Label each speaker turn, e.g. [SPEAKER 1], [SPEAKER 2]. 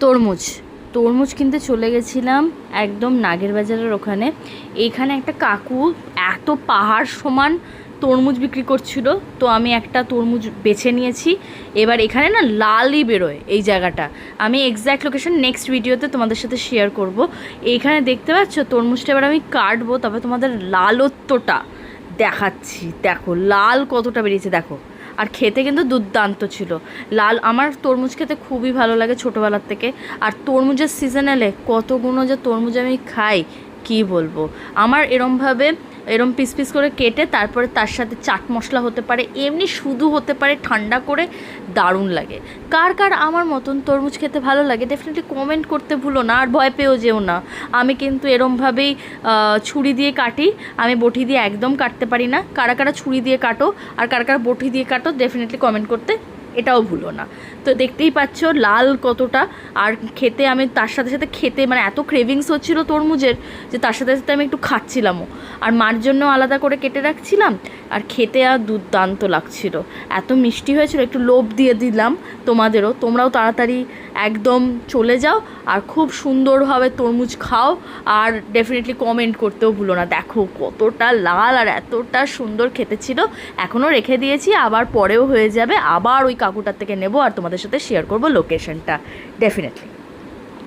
[SPEAKER 1] তরমুজ তরমুজ কিনতে চলে গেছিলাম একদম নাগের বাজারের ওখানে। এইখানে একটা কাকু এত পাহাড় সমান তরমুজ বিক্রি করছিল, তো আমি একটা তরমুজ বেছে নিয়েছি। এবার এখানে না লালই বেরোয় এই জায়গাটা, আমি এক্স্যাক্ট লোকেশন নেক্সট ভিডিওতে তোমাদের সাথে শেয়ার করব। এইখানে দেখতে পাচ্ছ তরমুজটা এবার আমি কাটবো, তবে তোমাদের লালত্বটা দেখাচ্ছি। দেখো লাল কতটা বেরিয়েছে দেখো, আর খেতে কিন্তু দুর্দান্ত ছিল। লাল, আমার তরমুজ খেতে খুবই ভালো লাগে ছোটোবেলার থেকে। আর তরমুজের সিজনালে কতগুলো যে তরমুজ আমি খাই কি বলবো। আমার এরম পিস পিস করে কেটে তারপরে তার সাথে চাট মশলা হতে পারে, এমনি শুধু হতে পারে, ঠান্ডা করে দারুণ লাগে। কার কার আমার মতন তরমুজ খেতে ভালো লাগে ডেফিনেটলি কমেন্ট করতে ভুলো না, আর ভয় পেয়েও যেও না। আমি কিন্তু এরমভাবেই ছুরি দিয়ে কাটি, আমি বটি দিয়ে একদম কাটতে পারি না। কারা কারা ছুরি দিয়ে কাটো আর কারা কারা বটি দিয়ে কাটো ডেফিনেটলি কমেন্ট করতে এটাও ভুলো না। তো দেখতেই পাচ্ছ লাল কতটা, আর খেতে আমি তার সাথে সাথে খেতে মানে এত ক্রেভিংস হচ্ছিলো তরমুজের যে তার সাথে সাথে আমি একটু খাচ্ছিলামও, আর মার জন্য আলাদা করে কেটে রাখছিলাম। আর খেতে আর দুর্দান্ত লাগছিল, এত মিষ্টি হয়েছিল। একটু লোভ দিয়ে দিলাম তোমাদেরও, তোমরাও তাড়াতাড়ি একদম চলে যাও আর খুব সুন্দরভাবে তরমুজ খাও। আর ডেফিনেটলি কমেন্ট করতেও ভুলো না। দেখো কতটা লাল আর এতটা সুন্দর খেতে ছিল। এখনও রেখে দিয়েছি, আবার পরেও হয়ে যাবে, আবার ওই কাকুটার থেকে নেব আর তোমাদের সাথে শেয়ার করব লোকেশনটা ডেফিনেটলি।